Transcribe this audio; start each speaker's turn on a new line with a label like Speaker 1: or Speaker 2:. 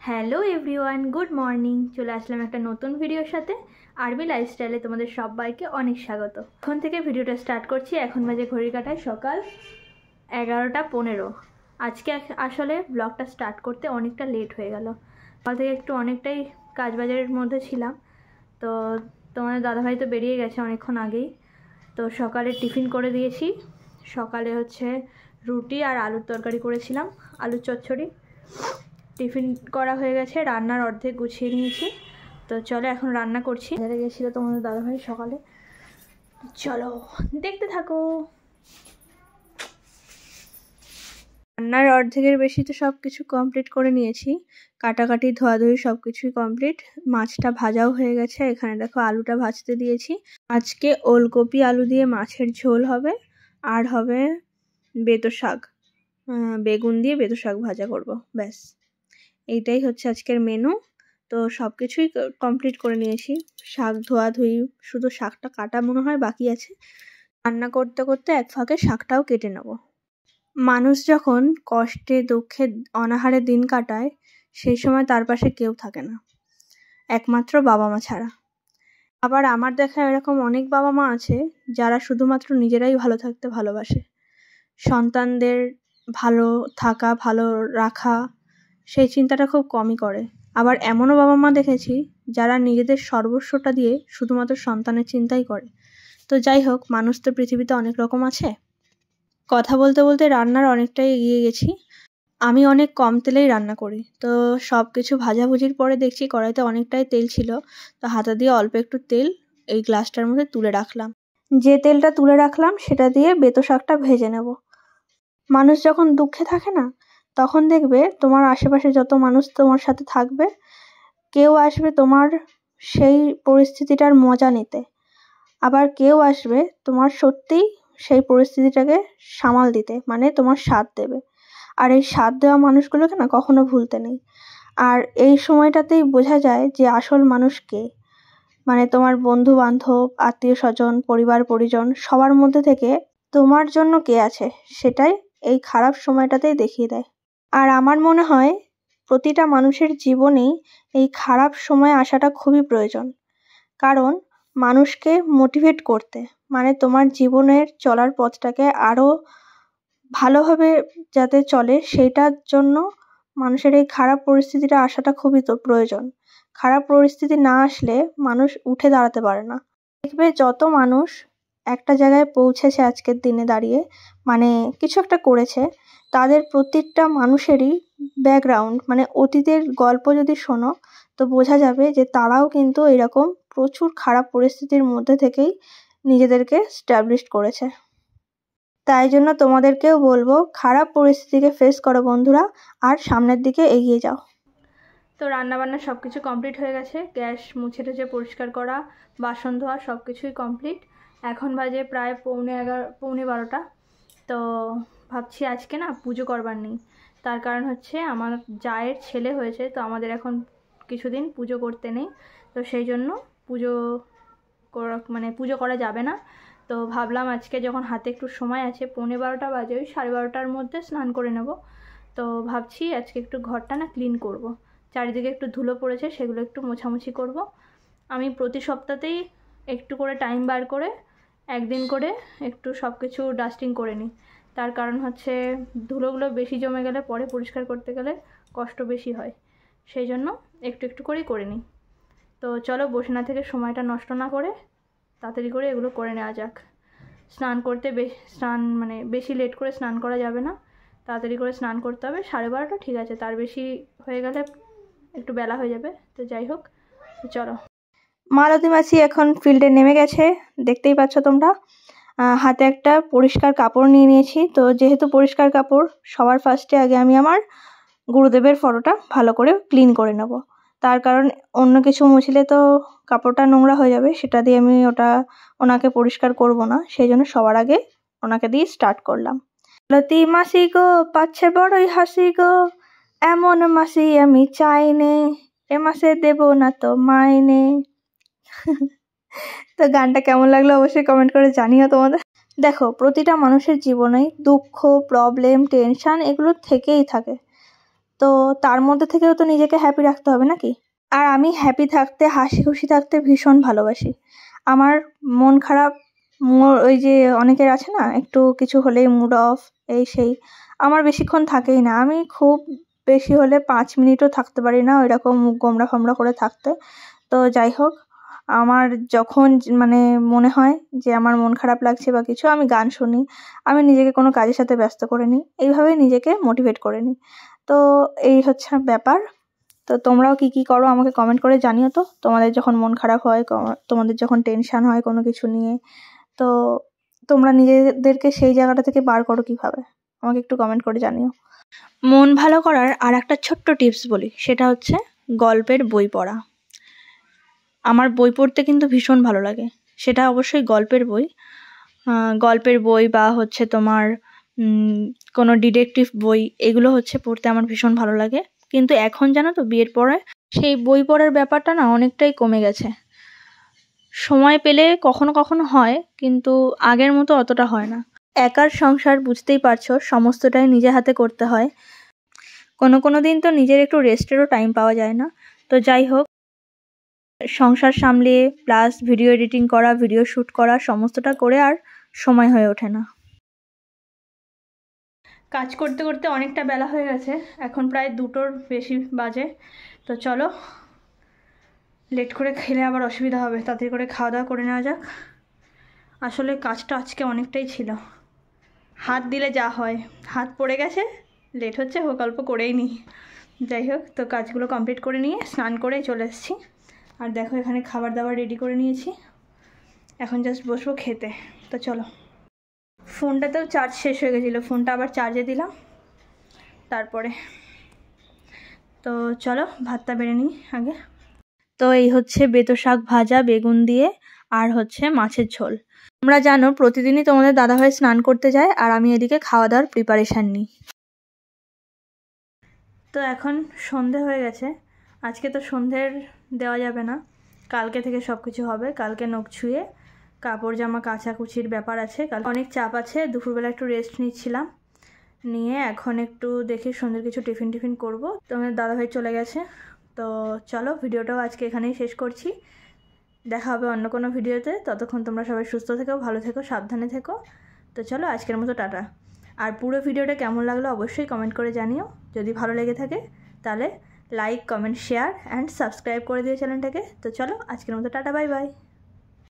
Speaker 1: Hello everyone, good morning. চলে আসলাম একটা নতুন ভিডিওর সাথে। আরবি লাইফস্টাইলে তোমাদের সবাইকে অনেক স্বাগত। এখন থেকে ভিডিওটা স্টার্ট করছি। এখন বাজে ঘড়ির কাঁটায় সকাল 11:15। আজকে আসলে ব্লগটা স্টার্ট করতে অনেকটা লেট হয়ে গেল। সকাল থেকে একটু অনেকটাই কাজবাজারের মধ্যে ছিলাম। তো তোমাদের দাদাভাই তো বেরিয়ে গেছে অনেকক্ষণ আগেই। তো সকালে টিফিন করে দিয়েছি। সকালে হচ্ছে রুটি আর আলুর তরকারি করেছিলাম, আলুর চচ্চড়ি। টিফিন করা হয়ে গেছে, রান্নার অর্ধেক গুছিয়ে নিয়েছি। তো চলো এখন রান্না করছি। বাজারে গেছিলো তোমাদের দাদাভাই সকালে, চলো দেখতে থাকো। রান্নার অর্ধেকের বেশি তো সব কিছু কমপ্লিট করে নিয়েছি, কাটাকাটি ধোয়াধুয়ি সব কিছুই কমপ্লিট। মাছটা ভাজাও হয়ে গেছে। এখানে দেখো আলুটা ভাজতে দিয়েছি। আজকে ওলকপি আলু দিয়ে মাছের ঝোল হবে, আর হবে বেতো শাক, বেগুন দিয়ে বেতো শাক ভাজা করব, ব্যাস এইটাই হচ্ছে আজকের মেনু। তো সব কিছুই কমপ্লিট করে নিয়েছি। শাক ধোয়াধুয়ি, শুধু শাকটা কাটা মনে হয় বাকি আছে। রান্না করতে করতে এক ফাঁকে শাকটাও কেটে নেব। মানুষ যখন কষ্টে দুঃখে অনাহারে দিন কাটায়, সেই সময় তার পাশে কেউ থাকে না, একমাত্র বাবা মা ছাড়া। আবার আমার দেখা এরকম অনেক বাবা মা আছে যারা শুধুমাত্র নিজেরাই ভালো থাকতে ভালোবাসে, সন্তানদের ভালো থাকা ভালো রাখা সেই চিন্তাটা খুব কমই করে। আবার এমনও বাবা মা দেখেছি যারা নিজেদের সর্বস্বটা দিয়ে শুধুমাত্র সন্তানের চিন্তাই করে। তো যাই হোক, মানুষ তো পৃথিবীতে অনেক রকম আছে। কথা বলতে বলতে রান্নার অনেকটাই এগিয়ে গেছি। আমি অনেক কম তেলেই রান্না করি। তো সব কিছু ভাজাভুজির পরে দেখছি কড়াইতে অনেকটাই তেল ছিল। তো হাতা দিয়ে অল্প একটু তেল এই গ্লাসটার মধ্যে তুলে রাখলাম। যে তেলটা তুলে রাখলাম সেটা দিয়ে বেতো শাকটা ভেজে নেব। মানুষ যখন দুঃখে থাকে না, তখন দেখবে তোমার আশেপাশে যত মানুষ তোমার সাথে থাকবে, কেউ আসবে তোমার সেই পরিস্থিতিটার মজা নিতে, আবার কেউ আসবে তোমার সত্যিই সেই পরিস্থিতিটাকে সামাল দিতে, মানে তোমার সাথ দেবে। আর এই সাথ দেওয়া মানুষগুলোকে না কখনো ভুলতে নেই। আর এই সময়টাতেই বোঝা যায় যে আসল মানুষ কে, মানে তোমার বন্ধু বান্ধব আত্মীয় স্বজন পরিবার পরিজন সবার মধ্যে থেকে তোমার জন্য কে আছে, সেটাই এই খারাপ সময়টাতেই দেখিয়ে দেয়। আর আমার মনে হয় প্রতিটা মানুষের জীবনেই এই খারাপ সময় আসাটা খুবই প্রয়োজন। কারণ মানুষকে মোটিভেট করতে, মানে তোমার জীবনের চলার পথটাকে আরো ভালোভাবে যাতে চলে সেটার জন্য মানুষের এই খারাপ পরিস্থিতিটা আসাটা খুবই তো প্রয়োজন। খারাপ পরিস্থিতি না আসলে মানুষ উঠে দাঁড়াতে পারে না। দেখবে যত মানুষ একটা জায়গায় পৌঁছেছে আজকের দিনে দাঁড়িয়ে, মানে কিছু একটা করেছে, তাদের প্রত্যেকটা মানুষেরই ব্যাকগ্রাউন্ড, মানে অতীতের গল্প যদি শোনো তো বোঝা যাবে যে তারাও কিন্তু এরকম প্রচুর খারাপ পরিস্থিতির মধ্যে থেকেই নিজেদেরকে স্ট্যাবলিশ করেছে। তাই জন্য তোমাদেরকেও বলবো, খারাপ পরিস্থিতিকে ফেস করো বন্ধুরা, আর সামনের দিকে এগিয়ে যাও। তো রান্নাবান্না সব কিছু কমপ্লিট হয়ে গেছে। গ্যাস মুছে টুছে পরিষ্কার করা, বাসন ধোয়া সব কিছুই কমপ্লিট। এখন বাজে প্রায় পৌনে 12টা। তো ভাবছি আজকে না পুজো করবার নেই। তার কারণ হচ্ছে আমার জায়ের ছেলে হয়েছে, তো আমাদের এখন কিছুদিন পুজো করতে নেই। তো সেই জন্য পুজো করা যাবে না। তো ভাবলাম আজকে যখন হাতে একটু সময় আছে, পৌনে 12টা বাজে, ওই 12:30টার মধ্যে স্নান করে নেব। তো ভাবছি আজকে একটু ঘরটা না ক্লিন করব। চারিদিকে একটু ধুলো পড়েছে, সেগুলো একটু মোছামুছি করব। আমি প্রতি সপ্তাহতেই একটু করে টাইম বার করে একদিন করে একটু সব কিছু ডাস্টিং করে নিই। তার কারণ হচ্ছে ধুলোগুলো বেশি জমে গেলে পরে পরিষ্কার করতে গেলে কষ্ট বেশি হয়, সেই জন্য একটু একটু করেই করে নিই। তো চলো বসে না থেকে সময়টা নষ্ট না করে তাড়াতাড়ি করে এগুলো করে নেওয়া যাক। স্নান করতে বেশি লেট করে স্নান করা যাবে না, তাড়াতাড়ি করে স্নান করতে হবে। 12:30 ঠিক আছে, তার বেশি হয়ে গেলে একটু বেলা হয়ে যাবে। তো যাই হোক, চলো। মালতী মাসি এখন ফিল্ডে নেমে গেছে, দেখতেই পাচ্ছ তোমরা। হাতে একটা পরিষ্কার কাপড় নিয়ে নিয়েছি। তো যেহেতু পরিষ্কার কাপড়, সবার ফার্স্টে আগে আমি আমার গুরুদেবের ফটোটা ভালো করে ক্লিন করে নেব। তার কারণ অন্য কিছু মুছলে তো কাপড়টা নোংরা হয়ে যাবে, সেটা দিয়ে আমি ওনাকে পরিষ্কার করব না। সেই জন্য সবার আগে ওনাকে দিয়ে স্টার্ট করলাম। লতি মাসি গো পাচ্ছে বড়ই হাসি গো, এমন মাসি আমি চাই নে, এ মাসে দেব না তো মাইনে। তো গানটা কেমন লাগলো অবশ্যই কমেন্ট করে জানিও তোমাদের। দেখো, প্রতিটা মানুষের জীবনে দুঃখ প্রবলেম টেনশন এগুলো থেকেই থাকে। তো তার মধ্যে থেকেও তো নিজেকে হ্যাপি রাখতে হবে নাকি? আর আমি হ্যাপি থাকতে, হাসি খুশি থাকতে ভীষণ ভালোবাসি। আমার মন খারাপ, ওই যে অনেকের আছে না, একটু কিছু হলেই মুড অফ, এই সেই, আমার বেশিক্ষণ থাকেই না। আমি খুব বেশি হলে 5 মিনিটও থাকতে পারি না ওইরকম মুখ গোমড়া ফোমড়া করে থাকতে। তো যাই হোক, আমার যখন মানে মনে হয় যে আমার মন খারাপ লাগছে বা কিছু, আমি গান শুনি, আমি নিজেকে কোনো কাজের সাথে ব্যস্ত করে নিই, এইভাবে নিজেকে মোটিভেট করে নিই। তো এই হচ্ছে ব্যাপার। তো তোমরাও কি কি করো আমাকে কমেন্ট করে জানিও তো। তোমাদের যখন মন খারাপ হয়, তোমাদের যখন টেনশন হয় কোনো কিছু নিয়ে, তো তোমরা নিজেদেরকে সেই জায়গাটা থেকে বার করো কিভাবে, আমাকে একটু কমেন্ট করে জানিও। মন ভালো করার আর একটা ছোট্ট টিপস বলি, সেটা হচ্ছে গল্পের বই পড়া। আমার বই পড়তে কিন্তু ভীষণ ভালো লাগে, সেটা অবশ্যই গল্পের বই বা হচ্ছে তোমার কোনো ডিটেকটিভ বই, এগুলো হচ্ছে পড়তে আমার ভীষণ ভালো লাগে। কিন্তু এখন জানো তো, বিয়ের পরে সেই বই পড়ার ব্যাপারটা না অনেকটাই কমে গেছে। সময় পেলে কখনো কখনো হয়, কিন্তু আগের মতো অতটা হয় না। একার সংসার, বুঝতেই পারছো, সমস্তটাই নিজে হাতে করতে হয়। কোনো দিন তো নিজের একটু রেস্টেরও টাইম পাওয়া যায় না। তো যাই হোক, সংসার সামলিয়ে প্লাস ভিডিও এডিটিং করা, ভিডিও শ্যুট করা, সমস্তটা করে আর সময় হয়ে ওঠে না। কাজ করতে করতে অনেকটা বেলা হয়ে গেছে, এখন প্রায় 2টোর বেশি বাজে। তো চলো, লেট করে খেলে আবার অসুবিধা হবে, তাড়াতাড়ি করে খাওয়া দাওয়া করে নেওয়া যাক। আসলে কাজটা আজকে অনেকটাই ছিল, হাত দিলে যা হয়, হাত পড়ে গেছে, লেট হচ্ছে, হোক অল্প করেই নিই। যাই হোক, তো কাজগুলো কমপ্লিট করে নিয়ে স্নান করেই চলে এসেছি। আর দেখো, এখানে খাবার দাবার রেডি করে নিয়েছি, এখন জাস্ট বসবো খেতে। তো চলো, ফোনটাতেও চার্জ শেষ হয়ে গেছিলো, ফোনটা আবার চার্জে দিলাম তারপরে। তো চলো ভাতটা বেড়ে নিই আগে। তো এই হচ্ছে বেতো শাক ভাজা বেগুন দিয়ে, আর হচ্ছে মাছের ঝোল। তোমরা জানো প্রতিদিনই তোমাদের দাদাভাই স্নান করতে যায়, আর আমি এদিকে খাওয়া দাওয়ার প্রিপারেশান নিই। তো এখন সন্ধে হয়ে গেছে, আজকে তো সন্ধ্যের দেওয়া যাবে না, কালকে থেকে সব কিছু হবে। কালকে নখ ছুঁয়ে কাপড় জামা কাচাকুচির ব্যাপার আছে, কাল অনেক চাপ আছে। দুপুরবেলা একটু রেস্ট নিচ্ছিলাম, নিয়ে এখন একটু দেখি সন্ধ্যের কিছু টিফিন করবো। তোমাদের দাদাভাই চলে গেছে। তো চলো, ভিডিওটাও আজকে এখানেই শেষ করছি, দেখা হবে অন্য কোনো ভিডিওতে। ততক্ষণ তোমরা সবাই সুস্থ থেকো, ভালো থেকো, সাবধানে থেকো। তো চলো, আজকের মতো টাটা। আর পুরো ভিডিওটা কেমন লাগলো অবশ্যই কমেন্ট করে জানিও। যদি ভালো লেগে থাকে তাহলে like, comment, share and subscribe করে দিও চ্যানেলটাকে। তো চলো, আজকের মতো টাটা, বাই বাই।